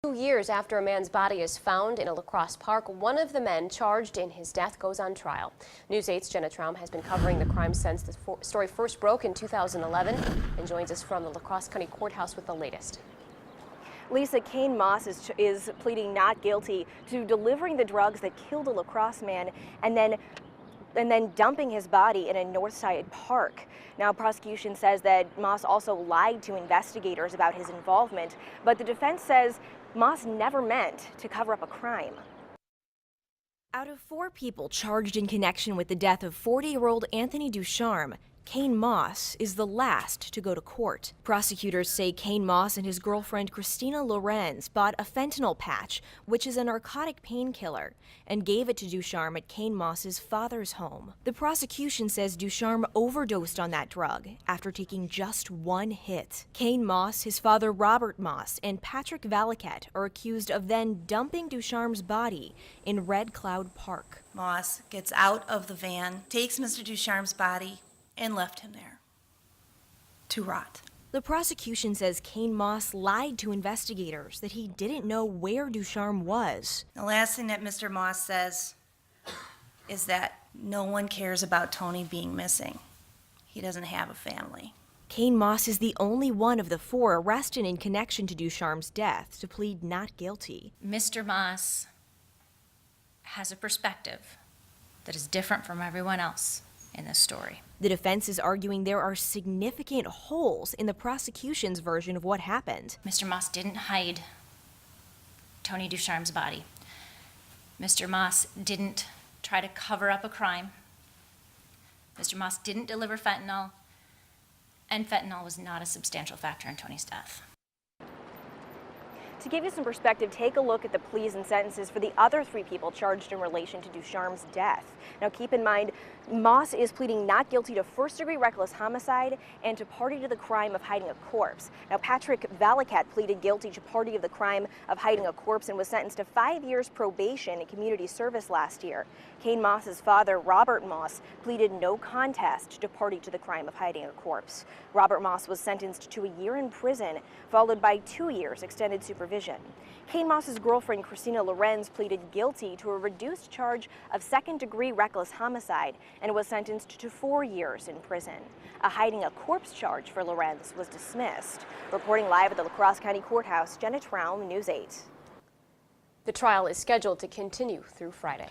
2 years after a man's body is found in a La Crosse park, one of the men charged in his death goes on trial. News 8's Jenna Traum has been covering the crime since the story first broke in 2011 and joins us from the La Crosse County Courthouse with the latest. Lisa, Cain Moss is pleading not guilty to delivering the drugs that killed a La Crosse man and then dumping his body in a Northside park. Now, prosecution says that Moss also lied to investigators about his involvement, but the defense says Moss never meant to cover up a crime. Out of 4 people charged in connection with the death of 40-year-old Anthony Ducharme, Cain Moss is the last to go to court. Prosecutors say Cain Moss and his girlfriend Christina Lorenz bought a fentanyl patch, which is a narcotic painkiller, and gave it to Ducharme at Cain Moss's father's home. The prosecution says Ducharme overdosed on that drug after taking just 1 hit. Cain Moss, his father Robert Moss, and Patrick Valiquette are accused of then dumping Ducharme's body in Red Cloud Park. Moss gets out of the van, takes Mr. Ducharme's body, and left him there to rot. The prosecution says Cain Moss lied to investigators that he didn't know where Ducharme was. The last thing that Mr. Moss says is that no one cares about Tony being missing. He doesn't have a family. Cain Moss is the only one of the 4 arrested in connection to Ducharme's death to plead not guilty. Mr. Moss has a perspective that is different from everyone else in this story. The defense is arguing there are significant holes in the prosecution's version of what happened. Mr. Moss didn't hide Tony Ducharme's body. Mr. Moss didn't try to cover up a crime. Mr. Moss didn't deliver fentanyl, and fentanyl was not a substantial factor in Tony's death. To give you some perspective, take a look at the pleas and sentences for the other 3 people charged in relation to Ducharme's death. Now keep in mind, Moss is pleading not guilty to first-degree reckless homicide and to party to the crime of hiding a corpse. Now Patrick Valiquette pleaded guilty to party of the crime of hiding a corpse and was sentenced to 5 years probation and community service last year. Cain Moss's father, Robert Moss, pleaded no contest to party to the crime of hiding a corpse. Robert Moss was sentenced to a year in prison, followed by 2 years extended supervision. Cain Moss's girlfriend, Christina Lorenz, pleaded guilty to a reduced charge of second-degree reckless homicide and was sentenced to 4 years in prison. A hiding a corpse charge for Lorenz was dismissed. Reporting live at the La Crosse County Courthouse, Jenna Traum, News 8. The trial is scheduled to continue through Friday.